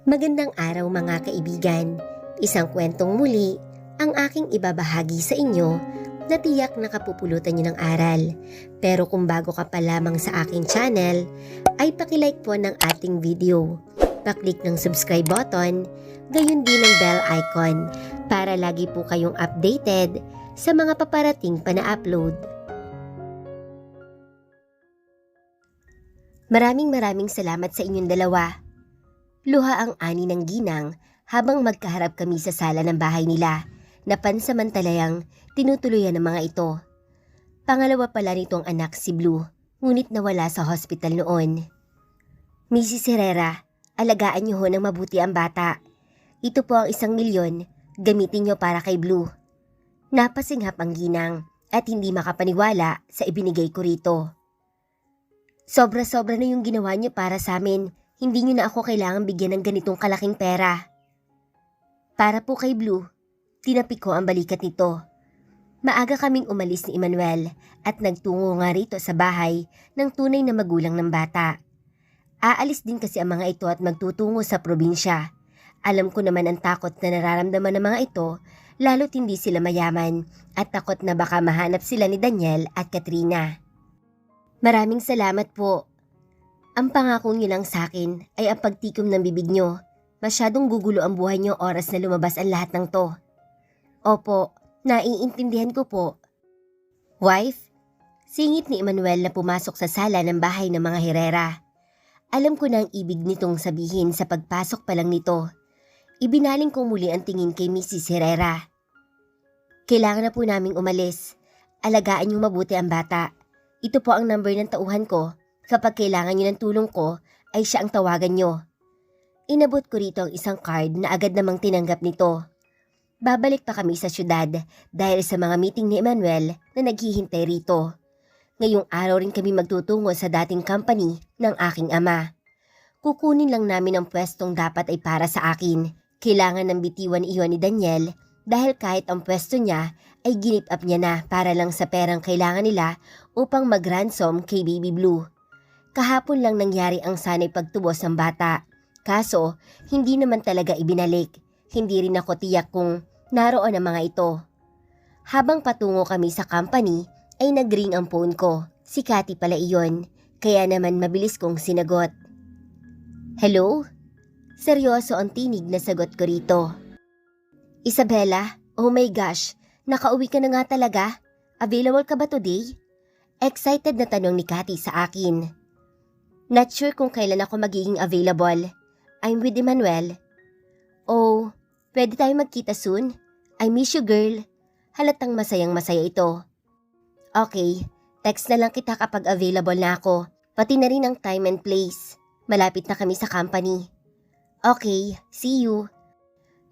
Magandang araw mga kaibigan. Isang kwentong muli ang aking ibabahagi sa inyo na tiyak nakapupulutan niyo ng aral. Pero kung bago ka pa lamang sa aking channel, ay pakilike po ng ating video. Paklik ng subscribe button, gayon din ng bell icon para lagi po kayong updated sa mga paparating pa na upload. Maraming salamat sa inyong dalawa. Luha ang ani ng ginang habang magkaharap kami sa sala ng bahay nila na pansamantalayang tinutuluyan ng mga ito. Pangalawa pala nitong anak si Blue, ngunit nawala sa hospital noon. Mrs. Herrera, alagaan niyo ho ng mabuti ang bata. Ito po ang 1,000,000, gamitin niyo para kay Blue. Napasinghap ang ginang at hindi makapaniwala sa ibinigay ko rito. Sobra-sobra na yung ginawa niyo para sa amin. Hindi niyo na ako kailangang bigyan ng ganitong kalaking pera. Para po kay Blue, tinapik ko ang balikat nito. Maaga kaming umalis ni Emmanuel at nagtungo nga rito sa bahay ng tunay na magulang ng bata. Aalis din kasi ang mga ito at magtutungo sa probinsya. Alam ko naman ang takot na nararamdaman ng mga ito, lalo't hindi sila mayaman at takot na baka mahanap sila ni Daniel at Katrina. Maraming salamat po. Ang pangako niyo lang sa akin ay ang pagtikom ng bibig niyo. Masyadong gugulo ang buhay niyo oras na lumabas ang lahat ng to. Opo, naiintindihan ko po. Wife? Singit ni Emmanuel na pumasok sa sala ng bahay ng mga Herrera. Alam ko na ang ibig nitong sabihin sa pagpasok pa lang nito. Ibinaling ko muli ang tingin kay Mrs. Herrera. Kailangan na po naming umalis. Alagaan niyo mabuti ang bata. Ito po ang number ng tauhan ko. Kapag kailangan niyo ng tulong ko, ay siya ang tawagan niyo. Inabot ko rito ang isang card na agad namang tinanggap nito. Babalik pa kami sa syudad dahil sa mga meeting ni Emmanuel na naghihintay rito. Ngayong araw rin kami magtutungo sa dating company ng aking ama. Kukunin lang namin ang pwestong dapat ay para sa akin. Kailangan ng bitiwan iyon ni Daniel dahil kahit ang pwesto niya ay ginip up niya na para lang sa perang kailangan nila upang mag-ransom kay Baby Blue. Kahapon lang nangyari ang sanay pagtubos ng bata. Kaso, hindi naman talaga ibinalik. Hindi rin ako tiyak kung naroon ang mga ito. Habang patungo kami sa company, ay nag-ring ang phone ko. Si Cathy pala iyon, kaya naman mabilis kong sinagot. Hello? Seryoso ang tinig na sagot ko rito. Isabella, oh my gosh, nakauwi ka na nga talaga? Available ka ba today? Excited na tanong ni Cathy sa akin. Not sure kung kailan ako magiging available. I'm with Emmanuel. Oh, pwede tayo magkita soon? I miss you, girl. Halatang masayang-masaya ito. Okay, text na lang kita kapag available na ako. Pati na rin ang time and place. Malapit na kami sa company. Okay, see you.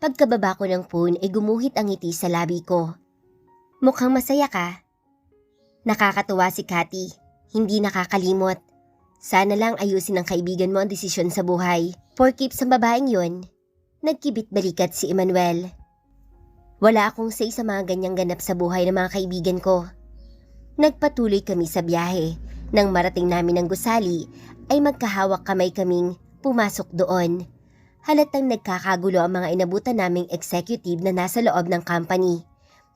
Pagkababa ko ng phone ay gumuhit ang ngiti sa labi ko. Mukhang masaya ka. Nakakatuwa si Cathy. Hindi nakakalimot. Sana lang ayusin ng kaibigan mo ang desisyon sa buhay. For keeps ang babaeng yon. Nagkibit balikat si Emmanuel. Wala akong say sa mga ganyang ganap sa buhay ng mga kaibigan ko. Nagpatuloy kami sa biyahe. Nang marating namin ng gusali, ay magkahawak kamay kaming pumasok doon. Halatang nagkakagulo ang mga inabutan naming executive na nasa loob ng company.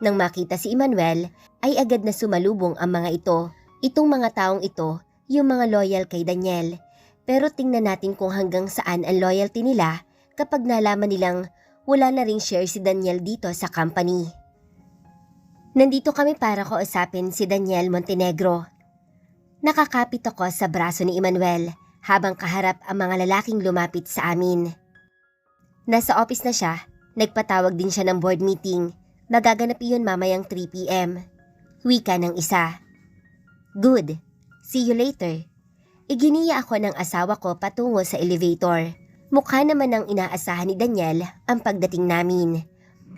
Nang makita si Emmanuel, ay agad na sumalubong ang mga ito. Itong mga taong ito, yung mga loyal kay Daniel. Pero tingnan natin kung hanggang saan ang loyalty nila kapag nalaman nilang wala na ring share si Daniel dito sa company. Nandito kami para kausapin si Daniel Montenegro. Nakakapit ako sa braso ni Emmanuel habang kaharap ang mga lalaking lumapit sa amin. Nasa office na siya, nagpatawag din siya ng board meeting. Magaganap iyon mamayang 3 p.m. Wika ng isa. Good. See you later. Iginiya ako ng asawa ko patungo sa elevator. Mukha naman ang inaasahan ni Daniel ang pagdating namin.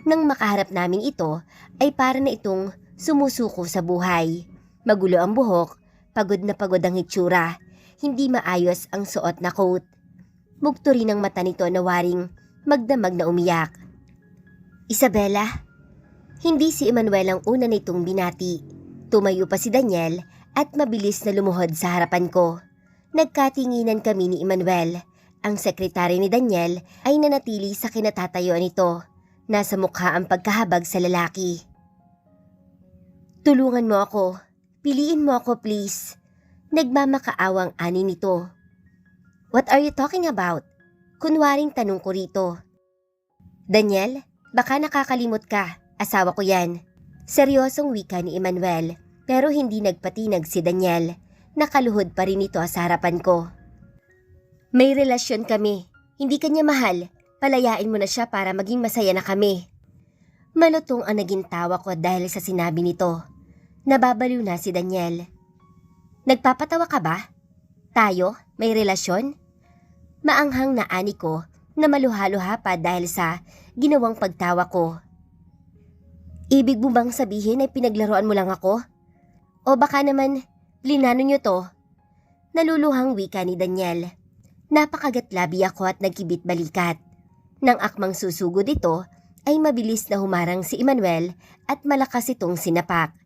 Nang makaharap namin ito, ay para na itong sumusuko sa buhay. Magulo ang buhok, pagod ang hitsura, hindi maayos ang suot na coat. Mugto rin ang mata nito na waring magdamag na umiyak. Isabella? Hindi si Emmanuel ang una nitong binati. Tumayo pa si Daniel at mabilis na lumuhod sa harapan ko. Nagkatinginan kami ni Emmanuel Ang sekretary ni Daniel ay nanatili sa kinatatayuan nito. Nasa mukha ang pagkahabag sa lalaki. Tulungan mo ako. Piliin mo ako please. Nagmamakaawang ani nito. What are you talking about? Kunwaring tanong ko rito. Daniel, baka nakakalimot ka. Asawa ko yan. Seryosong wika ni Emmanuel, pero hindi nagpatinag si Daniel. Nakaluhod pa rin ito sa harapan ko. May relasyon kami. Hindi kanya mahal. Palayain mo na siya para maging masaya na kami. Malutong ang naging tawa ko dahil sa sinabi nito. Nababaliw na si Daniel. Nagpapatawa ka ba? Tayo? May relasyon? Maanghang na ani ko na maluha-luha pa dahil sa ginawang pagtawa ko. Ibig mo bang sabihin ay pinaglaruan mo lang ako? O baka naman, linano nyo to? Naluluhang wika ni Daniel. Napakagatlabi ako at nagkibit balikat. Nang akmang susugod ito, ay mabilis na humarang si Emmanuel at malakas itong sinapak.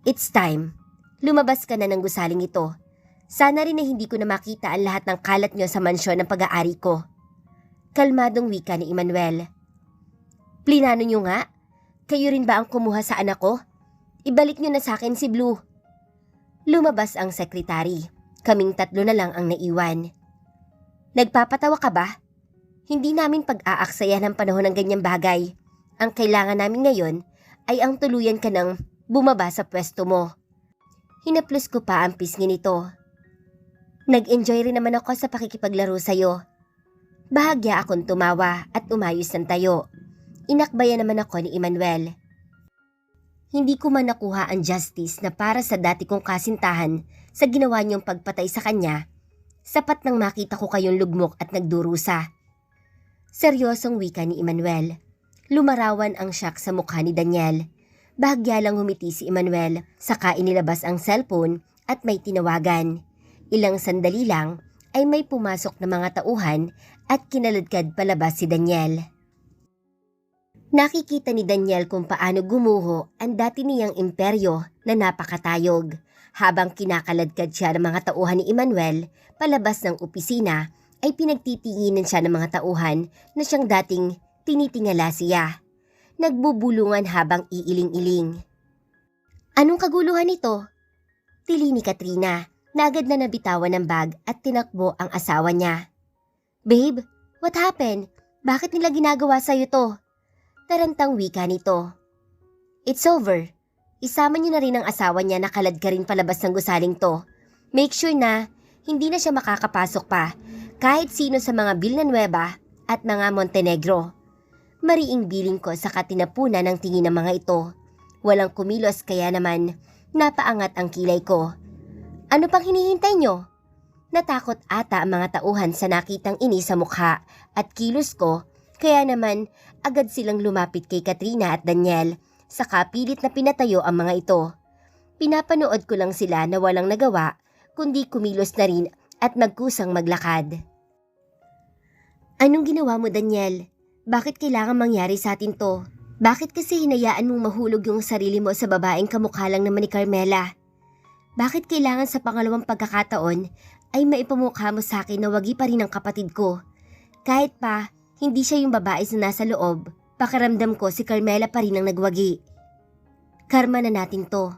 It's time. Lumabas ka na ng gusaling ito. Sana rin na hindi ko na makita ang lahat ng kalat nyo sa mansyon ng pag-aari ko. Kalmadong wika ni Emmanuel. Plinano nyo nga? Kayo rin ba ang kumuha sa anak ko? Ibalik nyo na sa akin si Blue. Lumabas ang sekretary. Kaming tatlo na lang ang naiwan. Nagpapatawa ka ba? Hindi namin pag-aaksaya ng panahon ng ganyang bagay. Ang kailangan namin ngayon ay ang tuluyan ka ng bumaba sa pwesto mo. Hinaplos ko pa ang pisngi nito. Nag-enjoy rin naman ako sa pakikipaglaro sa'yo. Bahagya akong tumawa at umayos ng tayo. Inakbayan naman ako ni Emmanuel. Hindi ko man nakuha ang justice na para sa dati kong kasintahan sa ginawa niyong pagpatay sa kanya. Sapat nang makita ko kayong lugmok at nagdurusa. Seryosong wika ni Emmanuel. Lumarawan ang shock sa mukha ni Daniel. Bahagya lang humiti si Emmanuel, saka inilabas ang cellphone at may tinawagan. Ilang sandali lang ay may pumasok na mga tauhan at kinaladkad palabas si Daniel. Nakikita ni Daniel kung paano gumuho ang dati niyang imperyo na napakatayog. Habang kinakaladkad siya ng mga tauhan ni Emmanuel palabas ng opisina, ay pinagtitinginan siya ng mga tauhan na siyang dating tinitingala siya. Nagbubulungan habang iiling-iling. Anong kaguluhan ito? Tili ni Katrina na agad na nabitawan ng bag at tinakbo ang asawa niya. Babe, what happened? Bakit nila ginagawa sa'yo to? Tarantang wika nito. It's over. Isama niyo na rin ang asawa niya na kalad ka rin palabas ng gusaling to. Make sure na hindi na siya makakapasok pa kahit sino sa mga Villanueva at mga Montenegro. Mariing biling ko sa katinapunan ng tingin ng mga ito. Walang kumilos kaya naman napaangat ang kilay ko. Ano pang hinihintay nyo? Natakot ata ang mga tauhan sa nakitang ini sa mukha at kilos ko kaya naman agad silang lumapit kay Katrina at Daniel. Saka pilit na pinatayo ang mga ito. Pinapanood ko lang sila na walang nagawa kundi kumilos na rin at magkusang maglakad. Anong ginawa mo, Daniel? Bakit kailangan mangyari sa atin to? Bakit kasi hinayaan mong mahulog yung sarili mo sa babaeng kamukha lang naman ni Carmela? Bakit kailangan sa pangalawang pagkakataon ay maipamukha mo sa akin na wagi pa rin ang kapatid ko? Kahit pa hindi siya yung babae na nasa loob, pakiramdam ko si Carmela pa rin ang nagwagi. Karma na natin to.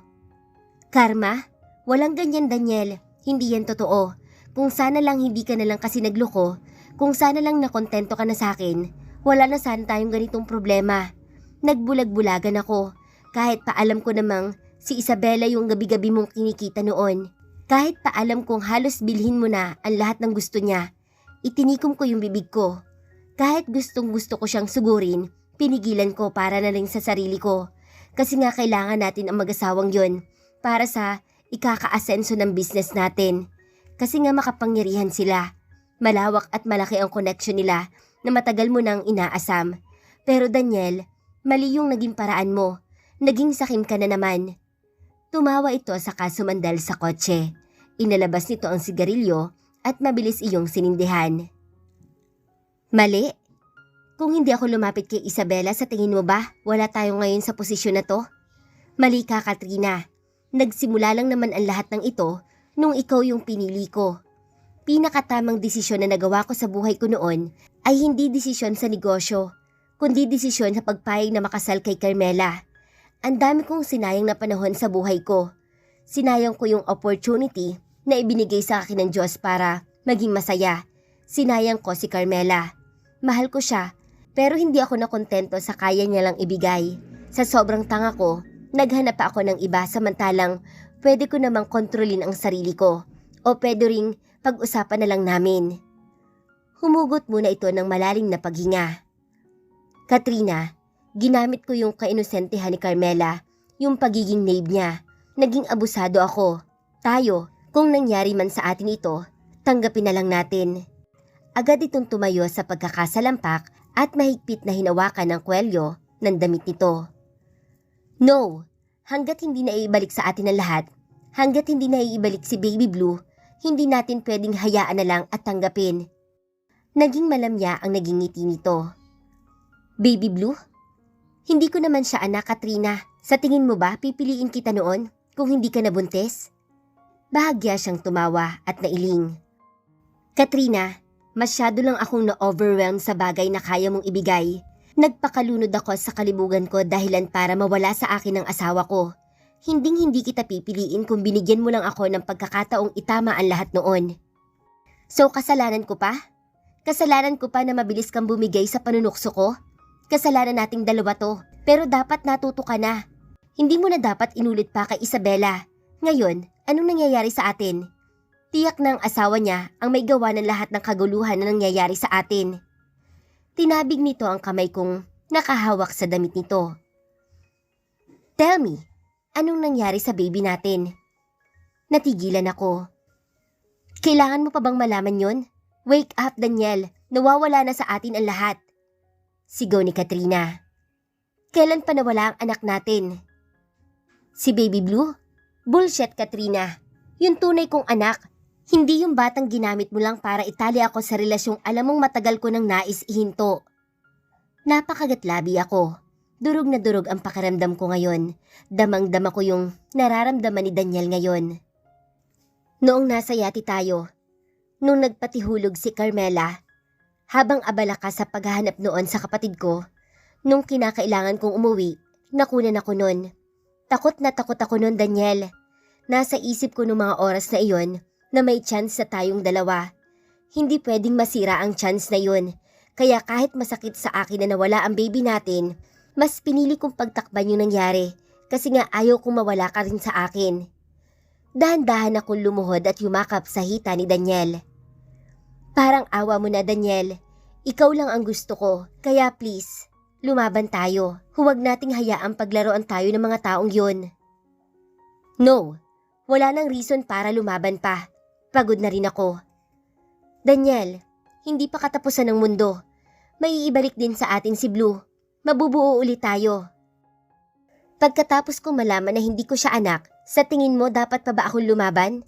Karma? Walang ganyan, Daniel. Hindi yan totoo. Kung sana lang hindi ka na lang kasi nagloko, kung sana lang nakontento ka na sa akin, wala na sana tayong ganitong problema. Nagbulag-bulagan ako. Kahit pa alam ko namang si Isabela yung gabi-gabi mong kinikita noon. Kahit pa alam kong halos bilhin mo na ang lahat ng gusto niya, itinikom ko yung bibig ko. Kahit gustong-gusto ko siyang sugurin, pinigilan ko para na rin sa sarili ko. Kasi nga kailangan natin ang mag-asawang yon para sa ikaka-asenso ng business natin. Kasi nga makapangyarihan sila. Malawak at malaki ang connection nila na matagal mo nang inaasam. Pero Daniel, mali yung naging paraan mo. Naging sakim ka na naman. Tumawa ito sa kasumandal sa kotse. Inalabas nito ang sigarilyo at mabilis iyong sinindihan. Mali? Kung hindi ako lumapit kay Isabela, sa tingin mo ba wala tayo ngayon sa posisyon na to? Mali ka, Katrina. Nagsimula lang naman ang lahat ng ito nung ikaw yung pinili ko. Pinakatamang desisyon na nagawa ko sa buhay ko noon ay hindi desisyon sa negosyo, kundi desisyon sa pagpayag na makasal kay Carmela. Ang dami kong sinayang na panahon sa buhay ko. Sinayang ko yung opportunity na ibinigay sa akin ng Diyos para maging masaya. Sinayang ko si Carmela. Mahal ko siya, pero hindi ako nakontento sa kaya niya lang ibigay. Sa sobrang tanga ko, naghanap pa ako ng iba samantalang pwede ko namang kontrolin ang sarili ko. O pwede ring pag-usapan na lang namin. Humugot muna ito ng malalim na paghinga. Katrina, ginamit ko yung kainusentehan ni Carmela, yung pagiging naive niya. Naging abusado ako. Tayo, kung nangyari man sa atin ito, tanggapin na lang natin. Agad itong tumayo sa pagkakasalampak at mahigpit na hinawakan ng kwelyo ng damit nito. No, hanggat hindi na iibalik sa atin ang lahat, hanggat hindi na iibalik si Baby Blue, hindi natin pwedeng hayaan na lang at tanggapin. Naging malamya ang naging ngiti nito. Baby Blue? Hindi ko naman siya anak, Katrina. Sa tingin mo ba pipiliin kita noon kung hindi ka nabuntis? Bahagya siyang tumawa at nailing. Katrina, masyado lang akong na-overwhelm sa bagay na kaya mong ibigay. Nagpakalunod ako sa kalibugan ko dahilan para mawala sa akin ang asawa ko. Hinding-hindi kita pipiliin kung binigyan mo lang ako ng pagkakataong itama ang lahat noon. So kasalanan ko pa? Kasalanan ko pa na mabilis kang bumigay sa panunukso ko? Kasalanan nating dalawa to, pero dapat natuto ka na. Hindi mo na dapat inulit pa kay Isabela. Ngayon, anong nangyayari sa atin? Tiyak ng asawa niya ang may gawa ng lahat ng kaguluhan na nangyayari sa atin. Tinabig nito ang kamay kong nakahawak sa damit nito. Tell me, anong nangyari sa baby natin? Natigilan ako. Kailangan mo pa bang malaman yon? Wake up, Daniel. Nawawala na sa atin ang lahat. Sigaw ni Katrina. Kailan pa nawala ang anak natin? Si Baby Blue? Bullshit, Katrina. Yung tunay kong anak, hindi yung batang ginamit mo lang para itali ako sa relasyong alam mong matagal ko nang nais ihinto. Napakagatlabi ako. Durog na durog ang pakiramdam ko ngayon. Damang-dama ko yung nararamdaman ni Daniel ngayon. Noong nasa yati tayo, nung nagpatihulog si Carmela, habang abala ka sa paghahanap noon sa kapatid ko, nung kinakailangan kong umuwi, nakunan ako nun. Takot na takot ako nun, Daniel. Nasa isip ko nung mga oras na iyon na may chance sa tayong dalawa. Hindi pwedeng masira ang chance na yun. Kaya kahit masakit sa akin na nawala ang baby natin, mas pinili kong pagtakban yung nangyari kasi nga ayaw kong mawala ka rin sa akin. Dahan-dahan akong lumuhod at yumakap sa hita ni Daniel. Parang awa mo na, Daniel. Ikaw lang ang gusto ko, kaya please, lumaban tayo. Huwag nating hayaang paglaruan tayo ng mga taong yun. No, wala nang reason para lumaban pa. Pagod na rin ako. Daniel, hindi pa katapusan ng mundo. May iibalik din sa atin si Blue. Mabubuo ulit tayo. Pagkatapos kong malaman na hindi ko siya anak, sa tingin mo dapat pa ba akong lumaban?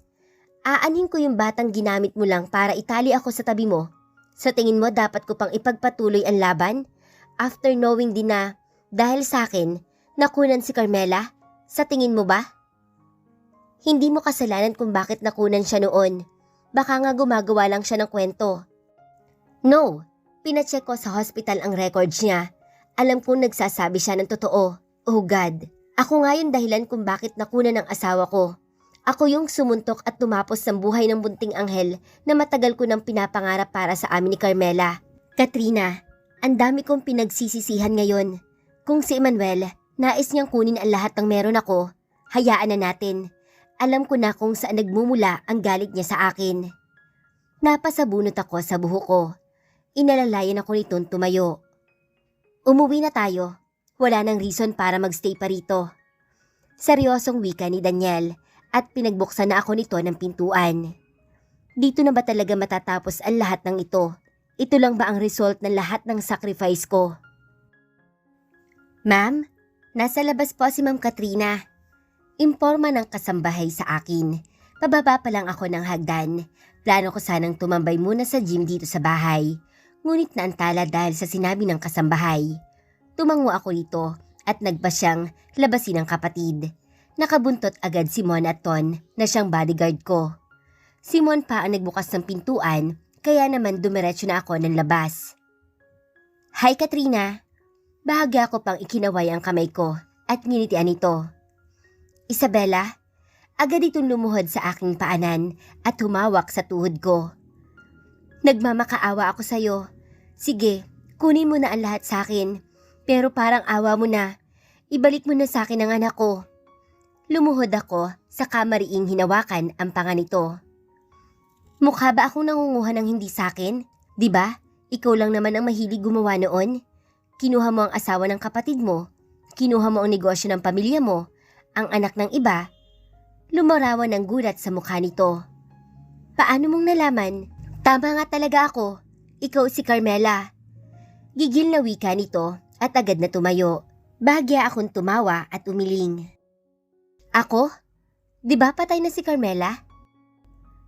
Aanhin ko yung batang ginamit mo lang para itali ako sa tabi mo. Sa tingin mo dapat ko pang ipagpatuloy ang laban? After knowing din na, dahil sa akin, nakunan si Carmela? Sa tingin mo ba? Hindi mo kasalanan kung bakit nakunan siya noon. Baka nga gumagawa lang siya ng kwento. No, pinacheck ko sa hospital ang records niya. Alam kong nagsasabi siya ng totoo. Oh God, ako nga yung dahilan kung bakit nakunan ng asawa ko. Ako yung sumuntok at tumapos ng buhay ng bunting anghel na matagal ko nang pinapangarap para sa amin ni Carmela. Katrina, ang dami kong pinagsisisihan ngayon. Kung si Emmanuel, nais niyang kunin ang lahat ng meron ako, hayaan na natin. Alam ko na kung saan nagmumula ang galit niya sa akin. Napasabunot ako sa buhok ko. Inalalayan ako nitong tumayo. Umuwi na tayo. Wala nang reason para magstay pa rito. Seryosong wika ni Daniel at pinagbuksan na ako nito ng pintuan. Dito na ba talaga matatapos ang lahat ng ito? Ito lang ba ang result ng lahat ng sacrifice ko? Ma'am, nasa labas po si Ma'am Katrina. Imporma ng kasambahay sa akin. Pababa pa lang ako ng hagdan. Plano ko sanang tumambay muna sa gym dito sa bahay. Ngunit naantala dahil sa sinabi ng kasambahay. Tumango ako dito at nagba siyang labasin ng kapatid. Nakabuntot agad si Mon at Ton na siyang bodyguard ko. Si Mon pa ang nagbukas ng pintuan, kaya naman dumiretso na ako ng labas. Hi Katrina! Bahagya ko pang ikinaway ang kamay ko at nginitian ito. Isabella, agad itong lumuhod sa aking paanan at humawak sa tuhod ko. Nagmamakaawa ako sa'yo. Sige, kunin mo na ang lahat sa akin. Pero parang awa mo na. Ibalik mo na sa akin ang anak ko. Lumuhod ako sa kamariing hinawakan ang panga nito. Mukha ba akong nangunguha ng hindi sa akin? Diba? Ikaw lang naman ang mahilig gumawa noon. Kinuha mo ang asawa ng kapatid mo. Kinuha mo ang negosyo ng pamilya mo. Ang anak ng iba. Lumarawan ng gulat sa mukha nito. Paano mong nalaman? Tama nga talaga ako. Ikaw si Carmela. Gigil na wika nito at agad na tumayo. Bahagya akong tumawa at umiling. Ako? Diba patay na si Carmela?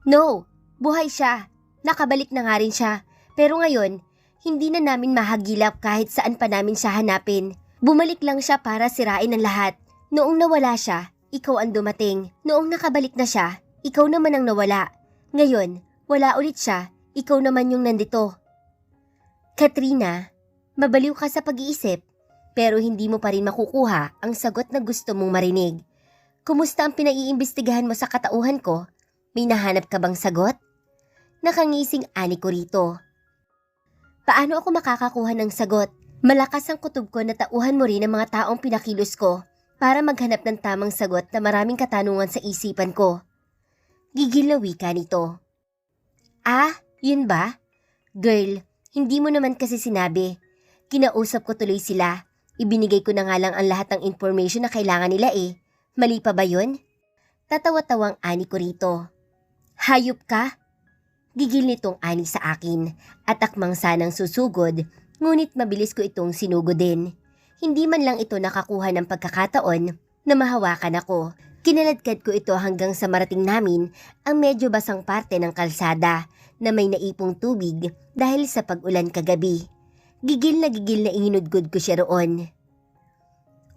No, buhay siya. Nakabalik na nga rin siya. Pero ngayon, hindi na namin mahagilap kahit saan pa namin siya hanapin. Bumalik lang siya para sirain ang lahat. Noong nawala siya, ikaw ang dumating. Noong nakabalik na siya, ikaw naman ang nawala. Ngayon, wala ulit siya, ikaw naman yung nandito. Katrina, mabaliw ka sa pag-iisip, pero hindi mo pa rin makukuha ang sagot na gusto mong marinig. Kumusta ang pinaiimbestigahan mo sa katauhan ko? May nahanap ka bang sagot? Nakangising ani ko rito. Paano ako makakakuha ng sagot? Malakas ang kutob ko na tauhan mo rin ang mga taong pinakilos ko para maghanap ng tamang sagot na maraming katanungan sa isipan ko. Gigil na wika nito. Ah, yun ba? Girl, hindi mo naman kasi sinabi. Kinausap ko tuloy sila. Ibinigay ko na nga lang ang lahat ng information na kailangan nila eh. Mali pa ba yun? Tatawa-tawang ani ko rito. Hayop ka? Gigil nitong ani sa akin at akmang sanang susugod, ngunit mabilis ko itong sinugodin. Hindi man lang ito nakakuha ng pagkakataon na mahawakan ako. Kinaladkad ko ito hanggang sa marating namin ang medyo basang parte ng kalsada na may naipong tubig dahil sa pag-ulan kagabi. Gigil na inginudgod ko siya roon.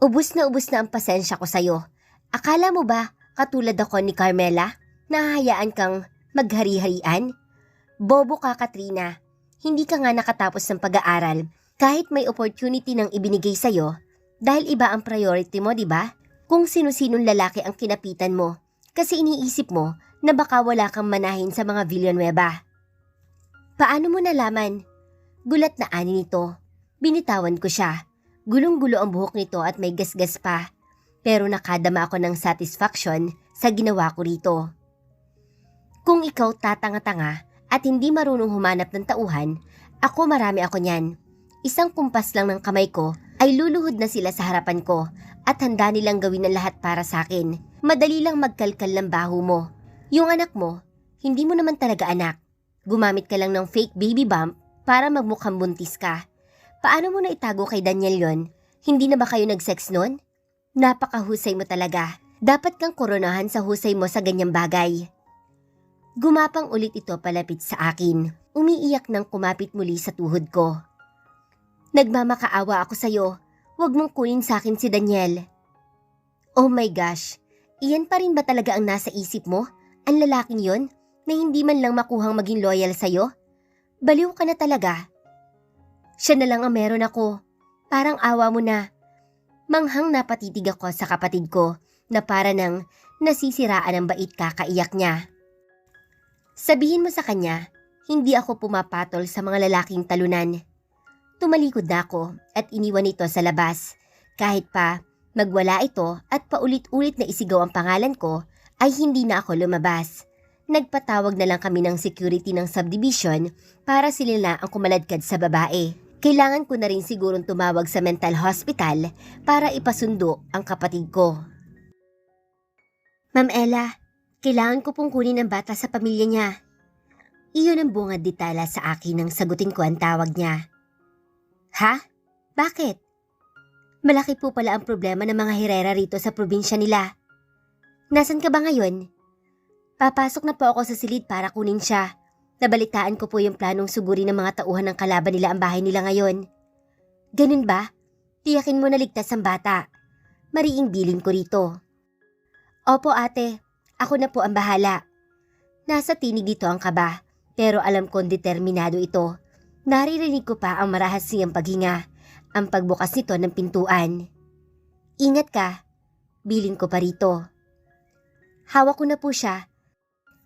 Ubus na ang pasensya ko sa'yo. Akala mo ba katulad ako ni Carmela? Nahahayaan kang maghari-harian? Bobo ka, Katrina. Hindi ka nga nakatapos ng pag-aaral kahit may opportunity nang ibinigay sa'yo dahil iba ang priority mo, di ba? Kung sino-sinong lalaki ang kinapitan mo kasi iniisip mo na baka wala kang manahin sa mga Villanueva. Paano mo nalaman? Gulat na ani nito. Binitawan ko siya. Gulong-gulo ang buhok nito at may gasgas pa. Pero nakadama ako ng satisfaction sa ginawa ko rito. Kung ikaw tatanga-tanga at hindi marunong humanap ng tauhan, ako marami ako niyan. Isang kumpas lang ng kamay ko ay luluhod na sila sa harapan ko at handa nilang gawin ang lahat para sa akin. Madali lang magkalkal ng baho mo. Yung anak mo, hindi mo naman talaga anak. Gumamit ka lang ng fake baby bump para magmukhang buntis ka. Paano mo na itago kay Daniel yon? Hindi na ba kayo nag-sex nun? Napakahusay mo talaga. Dapat kang koronahan sa husay mo sa ganyang bagay. Gumapang ulit ito palapit sa akin. Umiiyak nang kumapit muli sa tuhod ko. Nagmamakaawa ako sa'yo. Huwag mong kunin sa akin si Daniel. Oh my gosh, iyan pa rin ba talaga ang nasa isip mo? Ang lalaking yon na hindi man lang makuhang maging loyal sa'yo? Baliw ka na talaga. Siya na lang ang meron ako. Parang awa mo na. Manghang napatitig ako sa kapatid ko na para nang nasisiraan ang bait kakaiyak niya. Sabihin mo sa kanya, hindi ako pumapatol sa mga lalaking talunan. Tumalikod na ako at iniwan ito sa labas. Kahit pa magwala ito at paulit-ulit na isigaw ang pangalan ko, ay hindi na ako lumabas. Nagpatawag na lang kami ng security ng subdivision para sila na ang kumaladkad sa babae. Kailangan ko na rin sigurong tumawag sa mental hospital para ipasundo ang kapatid ko. Ma'am Ella, kailangan ko pong kunin ang bata sa pamilya niya. Iyon ang bungad ditala sa akin nang sagutin ko ang tawag niya. Ha? Bakit? Malaki po pala ang problema ng mga Herrera rito sa probinsya nila. Nasaan ka ba ngayon? Papasok na po ako sa silid para kunin siya. Nabalitaan ko po yung planong sugurin ng mga tauhan ng kalaban nila ang bahay nila ngayon. Ganun ba? Tiyakin mo na ligtas ang bata. Mariing bilin ko rito. Opo ate, ako na po ang bahala. Nasa tinig nito ang kaba, pero alam kong determinado ito. Naririnig ko pa ang marahasiyang paghinga, ang pagbukas nito ng pintuan. Ingat ka, bilin ko pa rito. Hawak ko na po siya.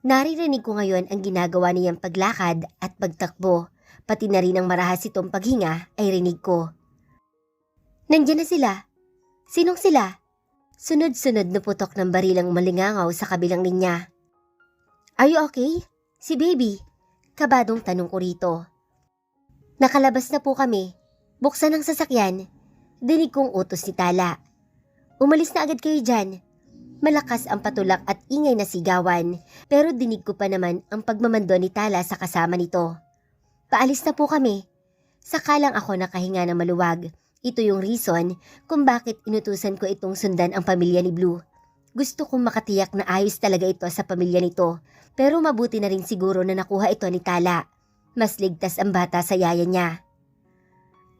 Naririnig ko ngayon ang ginagawa niyang paglakad at pagtakbo, pati na rin ang marahas itong paghinga ay rinig ko. Nandiyan na sila. Sinong sila? Sunod-sunod na putok ng barilang malingangaw sa kabilang linya. Are you okay? Si baby? Kabadong tanong ko rito. Nakalabas na po kami. Buksan ang sasakyan. Dinig kong utos ni Tala. Umalis na agad kayo dyan. Malakas ang patulak at ingay na sigawan, pero dinig ko pa naman ang pagmamando ni Tala sa kasama nito. Paalis na po kami. Saka lang ako nakahinga ng maluwag. Ito yung reason kung bakit inutusan ko itong sundan ang pamilya ni Blue. Gusto kong makatiyak na ayos talaga ito sa pamilya nito, pero mabuti na rin siguro na nakuha ito ni Tala. Mas ligtas ang bata sa yaya niya.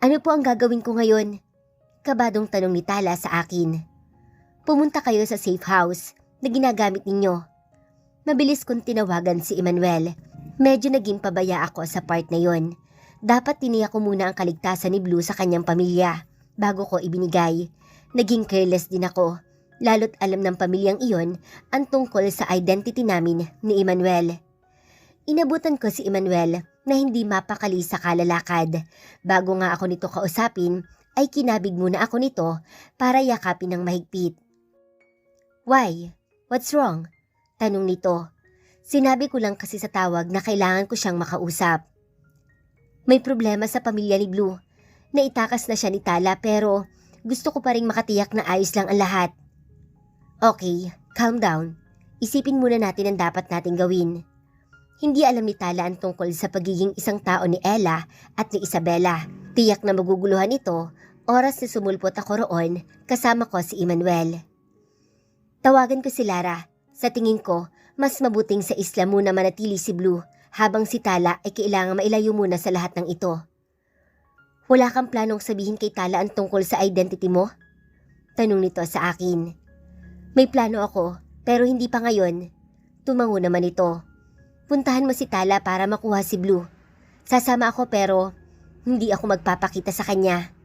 Ano po ang gagawin ko ngayon? Kabadong tanong ni Tala sa akin. Pumunta kayo sa safe house na ginagamit ninyo. Mabilis kong tinawagan si Emmanuel. Medyo naging pabaya ako sa part na yon. Dapat tiniyak ko muna ang kaligtasan ni Blue sa kanyang pamilya bago ko ibinigay. Naging careless din ako, lalo't alam ng pamilyang iyon ang tungkol sa identity namin ni Emmanuel. Inabutan ko si Emmanuel na hindi mapakali sa kalalakad. Bago nga ako nito kausapin, ay kinabig muna ako nito para yakapin ng mahigpit. Why? What's wrong? Tanong nito. Sinabi ko lang kasi sa tawag na kailangan ko siyang makausap. May problema sa pamilya ni Blue. Naitakas na siya ni Tala pero gusto ko pa rin makatiyak na ayos lang ang lahat. Okay, calm down. Isipin muna natin ang dapat nating gawin. Hindi alam ni Tala ang tungkol sa pagiging isang tao ni Ella at ni Isabella. Tiyak na maguguluhan ito oras na sumulpot ako roon kasama ko si Emmanuel. Tawagan ko si Lara. Sa tingin ko, mas mabuting sa isla muna manatili si Blue habang si Tala ay kailangang mailayo muna sa lahat ng ito. Wala kang planong sabihin kay Tala ang tungkol sa identity mo? Tanong nito sa akin. May plano ako pero hindi pa ngayon. Tumango naman ito. Puntahan mo si Tala para makuha si Blue. Sasama ako pero hindi ako magpapakita sa kanya.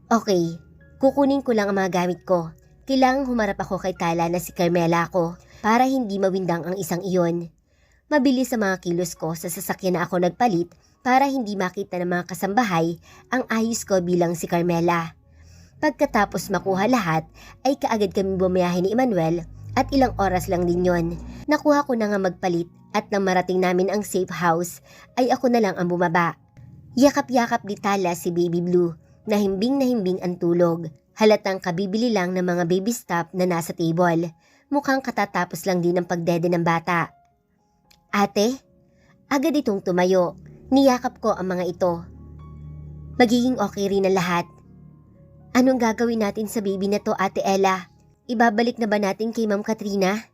Okay, kukunin ko lang ang mga gamit ko. Kailangang humarap ako kay Tala na si Carmela ako para hindi mawindang ang isang iyon. Mabilis sa mga kilos ko sa sasakyan na ako nagpalit para hindi makita ng mga kasambahay ang ayos ko bilang si Carmela. Pagkatapos makuha lahat ay kaagad kami bumiyahe ni Emmanuel at ilang oras lang din yon. Nakuha ko na nga magpalit at nang marating namin ang safe house ay ako na lang ang bumaba. Yakap-yakap ni Tala si Baby Blue na himbing ang tulog. Halatang kabibili lang ng mga baby stuff na nasa table. Mukhang katatapos lang din ang pagdede ng bata. Ate, agad itong tumayo. Niyakap ko ang mga ito. Magiging okay rin ang lahat. Anong gagawin natin sa baby na to, Ate Ella? Ibabalik na ba natin kay Ma'am Katrina?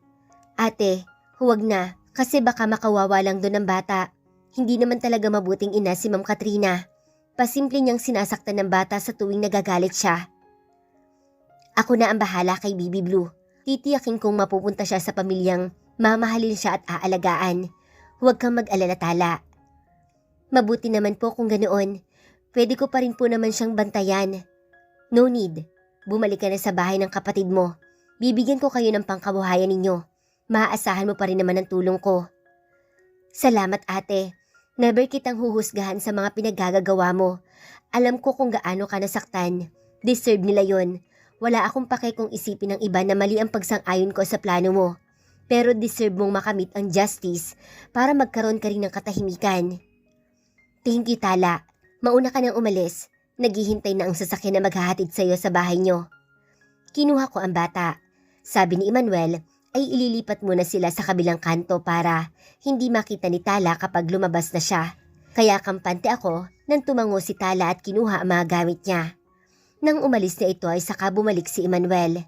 Ate, huwag na kasi baka makawawa lang doon ang bata. Hindi naman talaga mabuting ina si Ma'am Katrina. Pasimple niyang sinasaktan ng bata sa tuwing nagagalit siya. Ako na ang bahala kay Baby Blue. Titiyakin kong mapupunta siya sa pamilyang mamahalin siya at aalagaan. Huwag kang mag-alala, Tala. Mabuti naman po kung ganoon. Pwede ko pa rin po naman siyang bantayan. No need. Bumalik ka na sa bahay ng kapatid mo. Bibigyan ko kayo ng pangkabuhayan ninyo. Maaasahan mo pa rin naman ang tulong ko. Salamat, ate. Never kitang huhusgahan sa mga pinaggagawa mo. Alam ko kung gaano ka nasaktan. Deserve nila yon. Wala akong pake kung isipin ng iba na mali ang pagsang-ayon ko sa plano mo. Pero deserve mong makamit ang justice para magkaroon ka rin ng katahimikan. Thank you, Tala. Mauna ka nang umalis. Naghihintay na ang sasakyan na maghahatid sa iyo sa bahay niyo. Kinuha ko ang bata. Sabi ni Emmanuel ay ililipat muna sila sa kabilang kanto para hindi makita ni Tala kapag lumabas na siya. Kaya kampante ako nang tumango si Tala at kinuha ang mga gamit niya. Nang umalis na ito ay saka bumalik si Emmanuel.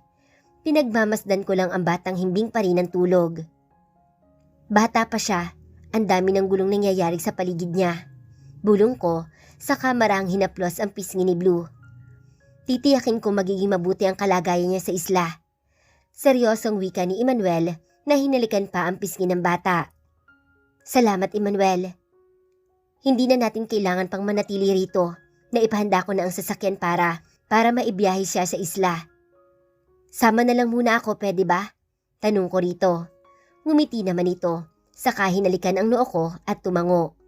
Pinagmamasdan ko lang ang batang himbing pa rin ng tulog. Bata pa siya, ang dami ng gulong nangyayari sa paligid niya. Bulong ko, saka marang hinaplos ang pisngi ni Blue. Titiyakin ko magiging mabuti ang kalagayan niya sa isla. Seryosong wika ni Emmanuel na hinalikan pa ang pisngi ng bata. Salamat, Emmanuel. Hindi na natin kailangan pang manatili rito. Naipahanda ko na ang sasakyan para maibiyahe siya sa isla. Sama na lang muna ako, pwede ba? Tanong ko rito. Ngumiti naman ito, saka hinalikan ang noo ko at tumango.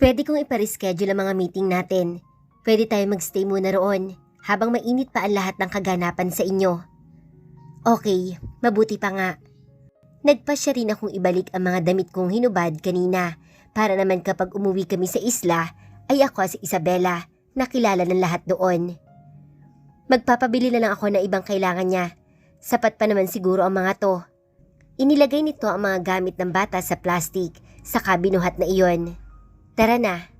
Pwede kong ipareschedule ang mga meeting natin. Pwede tayo magstay muna roon habang mainit pa ang lahat ng kaganapan sa inyo. Okay, mabuti pa nga. Nagpasya rin akong ibalik ang mga damit kong hinubad kanina para naman kapag umuwi kami sa isla ay ako si Isabela na kilala ng lahat doon. Magpapabili na lang ako ng ibang kailangan niya. Sapat pa naman siguro ang mga to. Inilagay nito ang mga gamit ng bata sa plastic saka binuhat na iyon. Tara na.